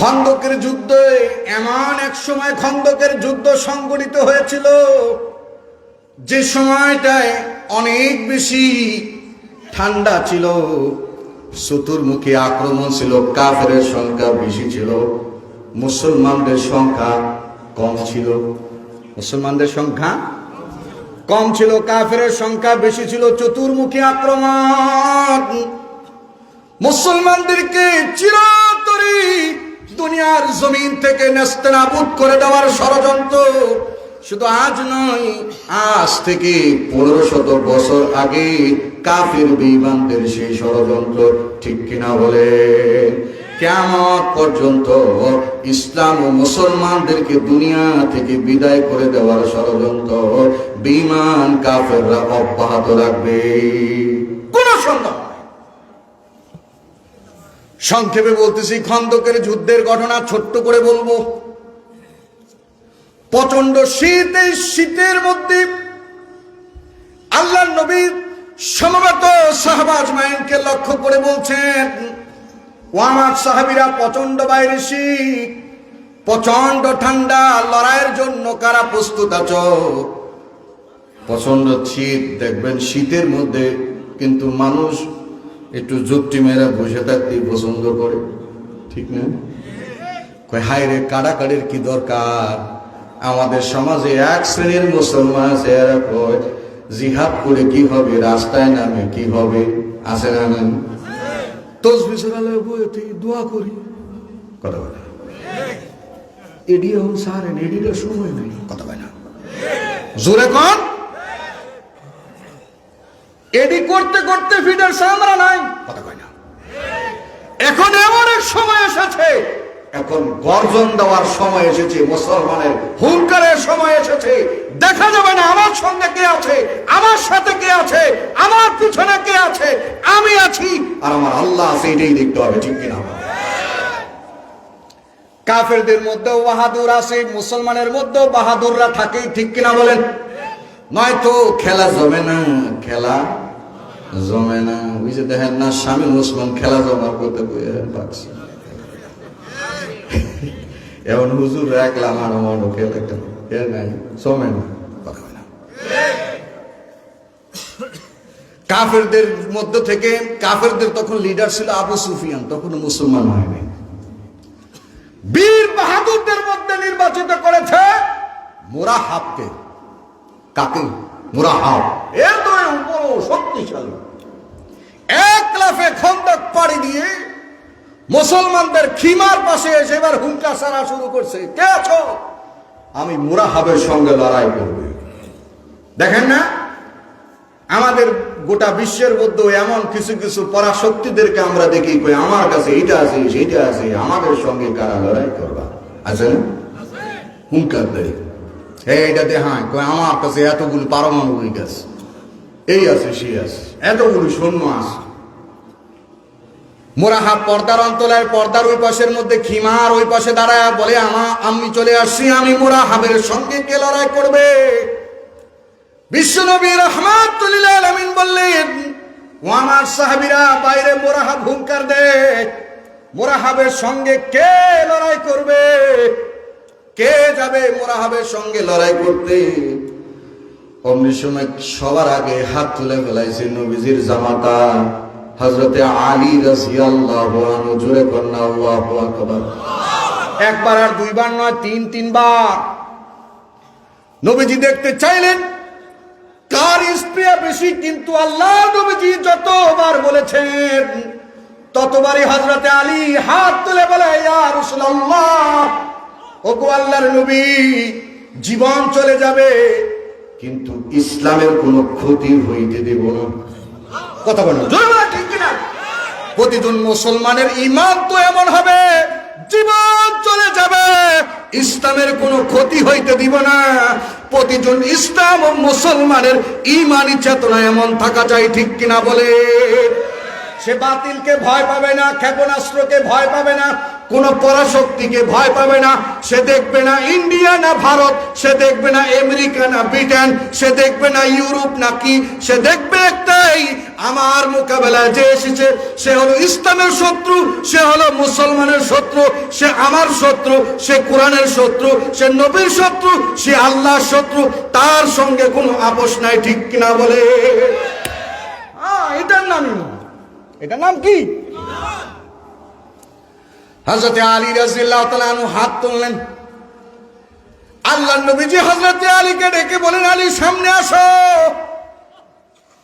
খন্দকের যুদ্ধে এমন এক সময় খন্দকের যুদ্ধ সংগঠিত হয়েছিল যে সময়টায় অনেক বেশি ঠান্ডা ছিল, চতুর্মুখী আক্রমণ ছিল, কাফেরের সংখ্যা বেশি ছিল, মুসলমানদের সংখ্যা কম ছিল। মুসলমানদের সংখ্যা কম ছিল, কাফেরের সংখ্যা বেশি ছিল। চতুর্মুখী আক্রমণ মুসলমানদেরকে চিরতরে দুনিয়ার জমিন থেকে নেস্তানাবুদ করে দেওয়ার ষড়যন্ত্র শুধু আজ নয়, আজ থেকে 1500 বছর আগে কাফির বেঈমানদের সেই ষড়যন্ত্র, ঠিক কিনা বলে? কিয়ামত পর্যন্ত ইসলাম ও মুসলমানদেরকে দুনিয়া থেকে বিদায় করে দেওয়ার ষড়যন্ত্র বেঈমান কাফেররা অব্যাহত রাখবে, কোনো সন্দেহ নাই। সংক্ষেপে বলতেছি, খন্দকের যুদ্ধের ঘটনা ছোট্ট করে বলবো। প্রচন্ড শীত, এই শীতের মধ্যে আল্লাহর নবী সমবেত সাহাবা আজমাইনকে লক্ষ্য করে বলছেন, ও আমার সাহাবীরা, প্রচন্ড বাইরে শীত, প্রচন্ড ঠান্ডা, লড়াইয়ের জন্য কারা প্রস্তুত আছো? প্রচন্ড শীত, দেখবেন শীতের মধ্যে কিন্তু মানুষ একটু যুক্তি মেরে বসে থাকতেই পছন্দ করে, ঠিক না? কয় হায় রে, কাড়াকাড়ির কি দরকার? আমাদের সমাজে এক শ্রেণীর মুসলমান আছে, এরা কয় জিহাদ করে কি হবে, রাস্তায় নামে কি হবে, আছে না? নাই তসবিহ সরালে বইতে দোয়া করি, কথা বলে এডিও সারেন, এডির সময় নেই, কথা বলে না, জোরে কোন এডি করতে করতে ফিডার সামরা নাই, কথা কয় না। এখন এমন এক সময় এসেছে, এখন গর্জন দেওয়ার সময় এসেছে, মুসলমানের হুঙ্কারের সময় এসেছে। দেখা যাবে না আমার সঙ্গে কে আছে, আমার সাথে কে আছে, আমার পিছনে কে আছে, আমি আছি আর আমার আল্লাহ আছে, এটাই দেখতে হবে, ঠিক কিনা? কাফেরদের মধ্যেও বাহাদুর আছে, মুসলমানের মধ্যেও বাহাদুররা থাকেই, ঠিক কিনা বলেন? নয়তো খেলা জমে না, খেলা জমে না। ওই যে দেখেন না, স্বামী মুসলমান খেলা জমা করতে পারছে, এমন হুজুর রাখলাম আর আমার খেলাটা এর নাই, জমে না, কথা হয় না। কাফেরদের মধ্য থেকে, কাফেরদের তখন লিডার ছিল আবু সুফিয়ান, তখন মুসলমান হয়নি। বীর বাহাদুরদের মধ্যে নির্বাচিত করেছে মুরাহাবকে। কাকে? মুরাহাব। এর তো বড় শক্তিশালী, এক লাফে খন্দক পাড়ি দিয়ে মুসলমানদের খিমার পাশে এসে এবার হুঙ্কার ছাড়া শুরু করছে, কে আছো? আমি মুরাহাবের সঙ্গে লড়াই করব। দেখেন না, আমাদের গোটা বিশ্বের মধ্যে এমন কিছু কিছু পরাশক্তিদেরকে আমরা দেখি, কই আমার কাছে এইটা আছে, সেইটা আছে, আমাদের সঙ্গে কারা লড়াই করবা, আছে না? হুঙ্কার দেয়, এইটা দেখায়, কই আমার কাছে এতগুলো পারমাণবিক আছে, এই আছে, সেই আছে, এতগুলো সৈন্য আছে। মুরাহাব পর্দার অন্তলায়, পর্দার ওই পাশের মধ্যে খিমার ওই পাশে দাঁড়ায় বলে, আমি চলে আসছি, আমি মুরাহাবের সঙ্গে কে লড়াই করবে? বিশ্বনবী রাহমাতুল লিল আলামিন বললেন, ও আমার সাহাবীরা, বাইরে মুরাহাব হুঙ্কার দেয়, মুরাহাবের সঙ্গে কে লড়াই করবে? কে যাবে মুরাহাবের সঙ্গে লড়াই করতে? অমনি সময় সবার আগে হাত তুলে ফেলাইছে নবীজির জামাতা হযরতে আলী রাদিয়াল্লাহু আনহু। জোরে কন্না আল্লাহু আকবার। একবার আর দুইবার নয়, তিনবার নবীজি দেখতে চাইলেন কার স্প্রে বেশি, কিন্তু আল্লাহ নবীজি যতবার বলেছেন ততবারই হযরতে আলী হাত তুলে বলে, ইয়া রাসূলুল্লাহ, ওগো আল্লাহর নবী, জীবন চলে যাবে কিন্তু ইসলামের কোনো ক্ষতি হইতে দেব না, কথা বলেন, ঠিক কিনা? প্রতিজন মুসলমানের ঈমান তো এমন হবে, জীবন চলে যাবে, ইসলামের কোনো ক্ষতি হইতে দিব না। প্রতিজন ইসলাম ও মুসলমানের ঈমানি চেতনা এমন থাকা চাই, ঠিক কিনা বলে? সে বাতিলকে ভয় পাবে না, ক্ষেপণাস্ত্রকে ভয় পাবে না, কোন পরাশক্তিকে ভয় পাবে না। সে দেখবে না ইন্ডিয়া না ভারত, সে দেখবে না আমেরিকা না ব্রিটেন, সে দেখবে না ইউরোপ না কি, সে দেখবে একটাই, আমার মোকাবেলায় যে এসেছে সে হলো ইসলামের শত্রু, সে হলো মুসলমানের শত্রু, সে আমার শত্রু, সে কোরআনের শত্রু, সে নবীর শত্রু, সে আল্লাহর শত্রু, তার সঙ্গে কোনো আপোষ নাই। ঠিক কিনা বলে? এটার নাম ইমান। এটার নাম কি? হযরত আলী রাদিয়াল্লাহু তাআলা আনহু হাত তুললেন। আল্লাহর নবীজি হযরত আলীকে ডেকে বলেন, আলী সামনে আসো।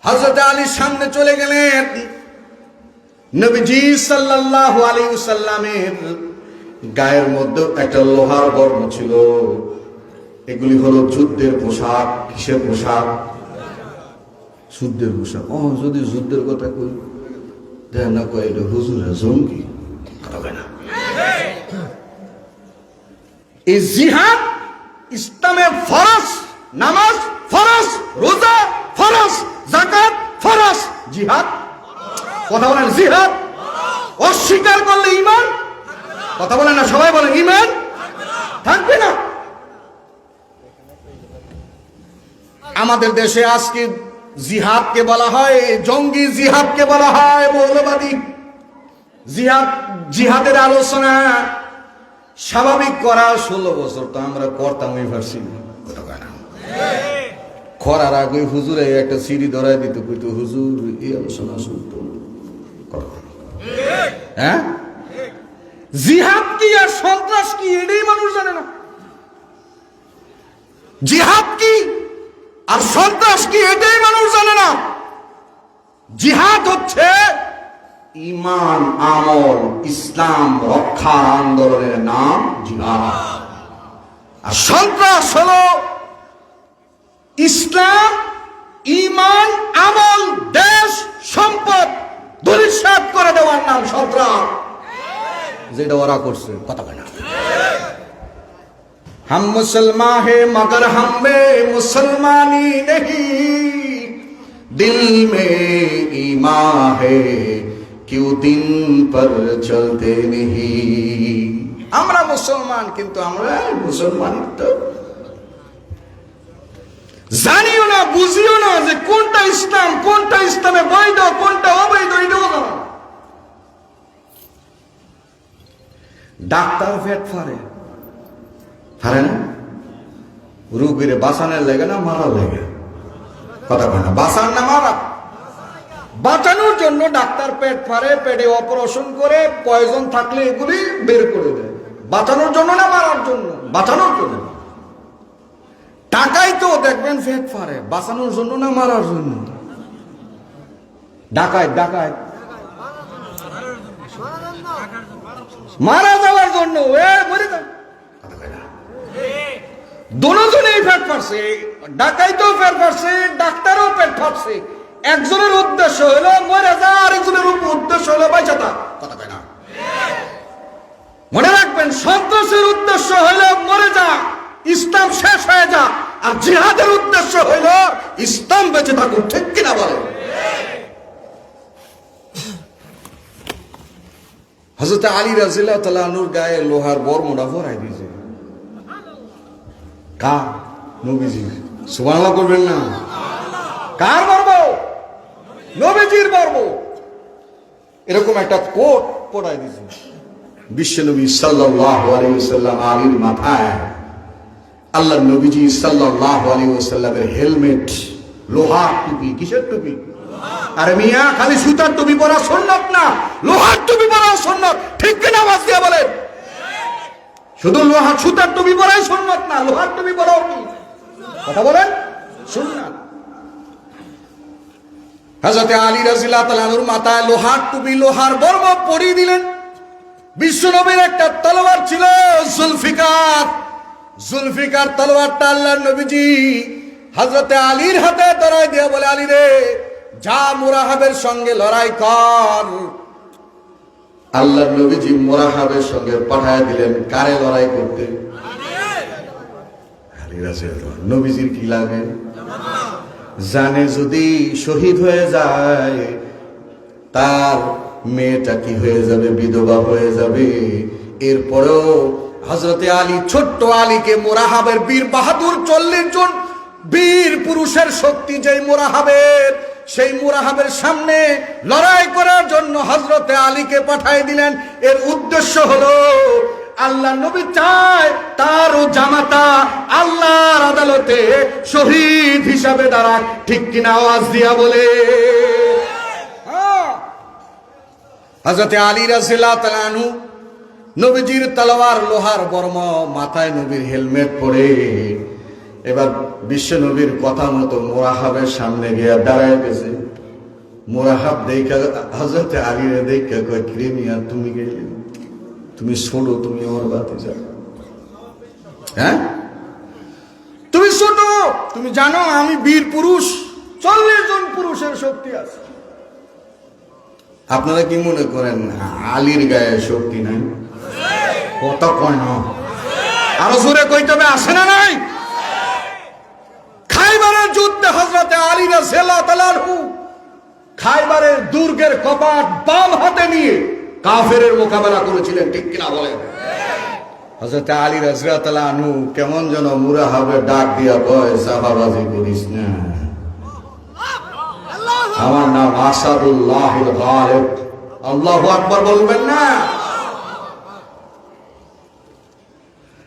হযরত আলী সামনে চলে গেলেন। নবীজি সাল্লাল্লাহু আলাইহি ওয়াসাল্লামের গায়ের মধ্যে একটা লোহার বর্ম ছিল। এগুলি হলো যুদ্ধের পোশাক। কিসের পোশাক? যুদ্ধের পোশাক। যদি যুদ্ধের কথা কই দেখ না, কয় এটা হুজুরের জঙ্গি হবে না। এই জিহাদ ইসলামের ফরজ। নামাজ ফরজ, রোজা ফরজ, যাকাত ফরজ, জিহাদ। কথা বলেন জিহাদ। অস্বীকার করলে ঈমান, কথা বলেন না, সবাই বলেন ঈমান থাকবে না। আমাদের দেশে আজকে জিহাদকে বলা হয় জঙ্গি, জিহাদকে বলা হয় মৌলবাদী। জিহাদের আলোচনা স্বাভাবিক করা 16 বছর তো আমরা করতাম ইউনিভার্সিটি। করার আগে হুজুরে একটা সিঁড়ি ধরাই দিত, কইতো হুজুর এই আলোচনা শুনতো। হ্যাঁ, জিহাদ কি আর সন্ত্রাস কি এটাই মানুষ জানে না। জিহাদ কি আর সন্ত্রাস কি এটাই মানুষ জানে না। জিহাদ হচ্ছে ঈমান, আমল, ইসলাম রক্ষার আন্দোলনের নাম জিহাদ। আর সন্ত্রাস হলো ইসলাম, ঈমান, আমল, দেশ, সম্পদ ধূলিসাৎ করে দেওয়ার নাম সন্ত্রাস, যেটা ওরা করছে। কথা বলে না। हम मुसलमान है मगर हम में मुसलमानी नहीं, दिल में ईमान है क्यों दिन पर चलते नहीं। আমরা মুসলমান কিন্তু আমরা মুসলমান তো জানিও না, বুঝিও না যে কোনটা ইসলাম, কোনটা ইসলামে বৈধ, কোনটা অবৈধ, এটাও জানো না। ডাক্তার পেট ফারে পারে না, রোগীরে বাঁচানোর লেগে না মারার লেগে? কথা বলে না, বাঁচান না মারা। বাঁচানোর জন্য ডাক্তার পেট ফারে, পেটে অপারেশন করে পয়জন থাকলে এগুলি বের করে দেয়। বাঁচানোর জন্য না মারার জন্য? বাঁচানোর জন্য। টাকাই তো দেখবেন পেট ফারে, বাঁচানোর জন্য না মারার জন্য? ডাকায় ডাকায় মারা যাওয়ার জন্য, মরে যায়। দুজনেই পেট ফাটছে, ডাকাইতেও পেট ফাটছে, ডাক্তারও পেট ফাটছে। একজনের উদ্দেশ্য হলো মরে যা, আরেকজনের উদ্দেশ্য হলো বাইচা থাক। কথা কয় না। মনে রাখবেন, সন্ত্রাসের উদ্দেশ্য হলো মরে যা, ইসলাম শেষ হয়ে যা, আর জিহাদের উদ্দেশ্য হইল ইসলাম বেঁচে থাকুক। ঠিক কিনা বলে? হযরত আলী রাদিয়াল্লাহু তাআলা আনহুর গায়ে লোহার বর্মটা ভরাই দিয়েছে। কার? নবীজির। সুবহানাল্লাহ করবেন না? কার বর্ম? নবীজির বর্ম। এরকম একটা কোট পরাই দিয়েছে বিশ্ব নবী সাল্লাল্লাহু আলাইহি ওয়াসাল্লাম আলীর মাথায়। আল্লাহর নবীজি সাল্লাল্লাহু আলাইহি ওয়াসাল্লামের হেলমেট, লোহার টুপি। কিসের টুপি? আরে মিয়া, খালি সুতার টুপি পরা সুন্নাত না, লোহার টুপি পরা সুন্নাত। ঠিক কিনা আওয়াজ দিয়ে বলেন? শুধু লোহার সুতার টুপি পরাই সুন্নাত না, লোহার টুপি পরাও কি? কথা বলেন, সুন্নাত। হযরত আলী রাদিয়াল্লাহু তাআলা আনহুর মাথায় লোহার টুপি, লোহার বর্ম পরিয়ে দিলেন। বিশ্বনবীর একটা তলোয়ার ছিল জুলফিকার। জুলফিকার তলোয়ারটা আল্লাহর নবীজি হযরত আলীর হাতে ধরাই দিয়ে বলে, আলী রে, যা মুরাহাবের সঙ্গে লড়াই কর। আল্লাহর নবীজি মুরাহাবের সঙ্গে পাঠায় দিলেন। কারে লড়াই করতে? আলী রাদিয়াল্লাহু। নবীজির কি লাগে? জানে যদি শহীদ হয়ে যায় তার মেয়েটা কি হয়ে যাবে? বিধবা হয়ে যাবে। এরপরেও হযরতে আলী ছোট্ট আলীকে মোরাহাবের বীর বাহাদুর 40 জন বীর পুরুষের শক্তি যেই মোরাহাবের, সেই মোরাহাবের সামনে লড়াই করার জন্য হযরতে আলীকে পাঠিয়ে দিলেন। এর উদ্দেশ্য হলো আল্লাহ নবী চায় তারও জামাতা আল্লাহর আদালতে শহীদ হিসাবে দাঁড়াক। ঠিক কিনা আওয়াজ দিয়া বলে? হযরতে আলী রাদিয়াল্লাহু তাআলা আনহু নবীজির তলোয়ার লোহার বর্ম, মাথায় নবীর হেলমেট পরে এবার বিশ্ব নবীর কথা মতো মোরাহাবের সামনে গিয়ে দাঁড়ায় গেছে। মোরাহাব দেখা হযরতে আলী রে দেখা কয়, কিরে মিয়া তুমি গেলে, তুমি ছোট, তুমি আমার বাতি যাও, হ্যাঁ তুমি ছোট, তুমি জানো আমি বীর পুরুষ, 40 জন পুরুষের শক্তি আছে। আপনারা কি মনে করেন আলীর গায়ে শক্তি নাই? কত কয় না, আরো জোরে কইতে হবে, আসে না নাই? খাইবারের যুদ্ধে হযরতে আলী রাদিয়াল্লাহু তাআলা আনহু খাইবারের দুর্গের কপাট বাম হাতে নিয়ে কাফেরের মোকাবেলা করেছিলেন। ঠিক কিনা বলেন? হযরতে আলী রাদিয়াল্লাহু তাআলা আনহু কেমন যেন মুরাহাবে ডাক দিয়া কয়, সাহাবাজি করিস না, আমার নাম আসাদুল্লাহিল গালিব। আল্লাহু আকবার বলবেন না?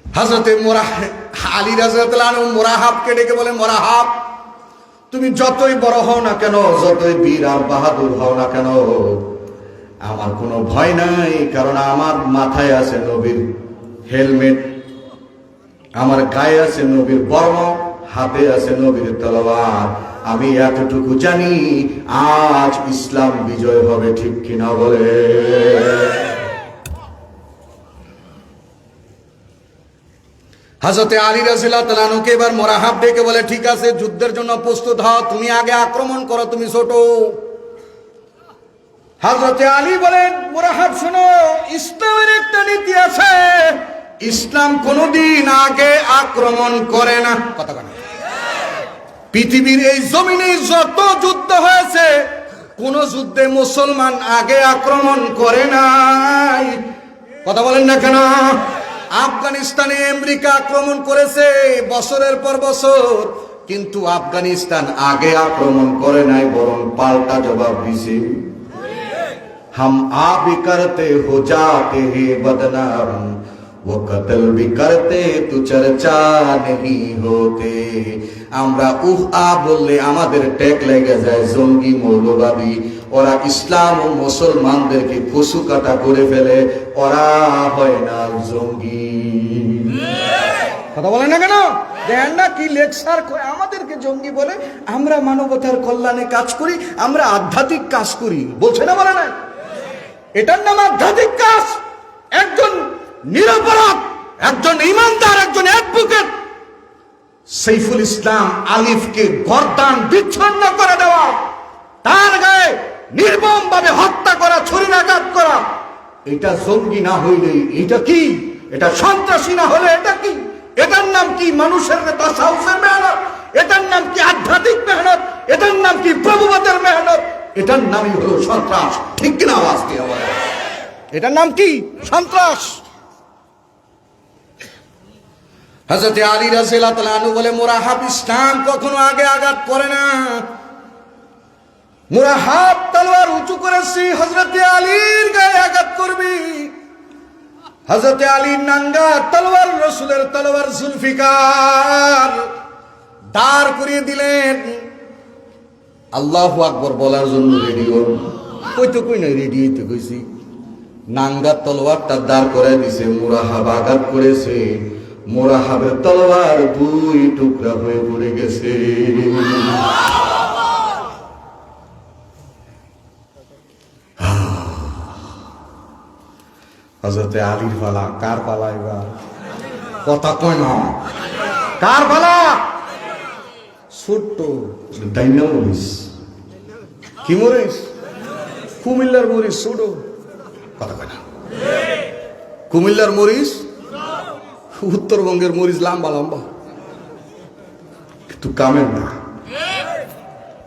হযরতে আলী রাদিয়াল্লাহু তাআলা আনহু মুরাহাবকে ডেকে বলেন, মুরাহাব তুমি যতই বড় হও না কেন, যতই বীর আর বাহাদুর হও না কেন, আমার কোনো ভয় নাই, কারণ আমার মাথায় আছে নবীর হেলমেট, আমার গায়ে আছে নবীর বর্ম, হাতে আছে নবীর তলোয়ার। আমি এতটুকু জানি আজ ইসলাম বিজয় হবে। ঠিক কিনা বলে? হযরতে আলী রাদিয়াল্লাহু তাআলা আনহুকে এবার মুরাহাব ডেকে বলে, ঠিক আছে যুদ্ধের জন্য প্রস্তুত হও, তুমি আগে আক্রমণ করো, তুমি ছোট। হযরতে আলী বলেন, মুরাহাব শোনো, ইসলামের একটা নীতি আছে, ইসলাম কোনদিন আগে আক্রমণ করে না। কথা বলেন? পৃথিবীর এই জমিনে যত যুদ্ধ হয়েছে, কোন যুদ্ধে মুসলমান আগে আক্রমণ করে নাই। কথা বলেন না কেন? আফগানিস্তানে আমেরিকা আক্রমণ করেছে বছরের পর বছর, কিন্তু আফগানিস্তান আগে আক্রমণ করে নাই, বরং পাল্টা জবাব দিছে। हम आप भी करते हो जाते हैं बदनाम, वो कत्ल भी करते तू चर्चा नहीं होते। আমরা উহা বললে আমাদের ট্যাগ লেগে যায় জঙ্গি মৌলবাদী, ওরা ইসলাম ও মুসলমানদেরকে কচু কাটা করে ফেলে, ওরা হয় না জঙ্গি। কথা বলে না কেন? দেখেন না কি লেকচার করে, আমাদেরকে জঙ্গি বলে। আমরা মানবতার কল্যাণে কাজ করি, আমরা আধ্যাত্মিক কাজ করি, বলছে না বলে না? এটার নাম আধ্যাত্মিক কাজ। একজন নিরপরাধ, একজন ইমানদার, একজন অ্যাডভোকেট সাইফুল ইসলাম আলিফকে গর্দান বিচ্ছিন্ন করে দেওয়া, তার গায়ে নির্মম ভাবে হত্যা করা, ছুরিকাঘাত করা, এটা জঙ্গি না হইলে এটা কি? এটা সন্ত্রাসী না হলে এটা কি? এটার নাম কি মানুষের তাসাউফের মেহনত? এটার নাম কি আধ্যাত্মিক মেহনত? এটার নাম কি প্রভুবাদের মেহনত? এটার নামই হলো সন্ত্রাস। ঠিক কিনা আওয়াজ দিয়ে বলেন? এটার নাম কি? সন্ত্রাস। হযরতে আলী রাদিয়াল্লাহু তাআলা আনহু বলে, মুরাহাব ইসলাম কখনো আগে আঘাত করে না। মুরাহাব তলোয়ার উঁচু করেছি, হযরতে আলীর গায়ে আঘাত করবি। হযরতে আলীর নাঙ্গা তলোয়ার, রাসূলের তলোয়ার জুলফিকার দাঁড় করিয়ে দিলেন। আল্লাহু আকবার বলার জন্য রেডি হল, কইতো কই নাই, রেডি হইতে কইছি। নাঙ্গা তলোয়ারটা দাঁড় করে দিছে, মুরাহাব আঘাত করেছে, মুরাহাবের তলোয়ার 2 টুকরা হয়ে পড়ে গেছে। হযরতে আলীর পালা, কার পালা এবার? কথা কয় না, কার পালা? ছোট্ট ডাইনা মরিস। কি মরিস? কুমিল্লার মরিস, ছোট। কথা কয় না। কুমিল্লার মরিস, উত্তরবঙ্গের মরিচ লম্বা লম্বা, কিন্তু কামের না।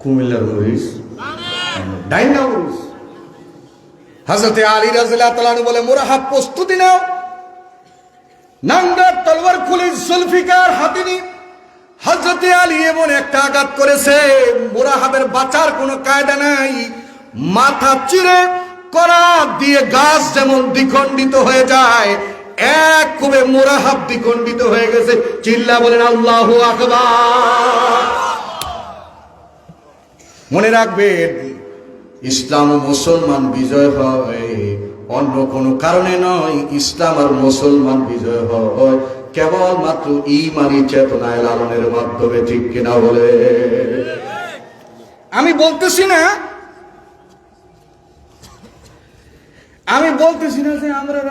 কুমিল্লার মরিচ ডাইনা মরিচ। হযরতে আলী রাদিয়াল্লাহু তাআলা বলে, মুরাহাব প্রস্তুতি নাও, নাঙ্গা তলোয়ার খুলে জুলফিকার হাতিনি হযরতে আলী এমন একটা আঘাত করেছে, মুরাহাবের বাঁচার কোনো কায়দা নাই। মাথা চিরে করাত দিয়ে গাছ যেমন দ্বিখণ্ডিত হয়ে যায়, এক কোবে মুরাহাব দ্বিখণ্ডিত হয়ে গেছে। চিল্লা বলেন আল্লাহু আকবার। মনে রাখবেন, ইসলাম ও মুসলমান বিজয় হয় অন্য কোনো কারণে নয়। ইসলাম আর মুসলমান বিজয় হয় কেবলমাত্র ঈমানি চেতনায় লালনের মাধ্যমে। ঠিক কিনা বলে? আমি বলতেছি না যে আমরা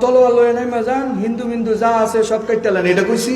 তলোয়ার লয়ে নাই মাজান হিন্দু বিন্দু যা আছে সব কাটতেলেন, এটা কইছি?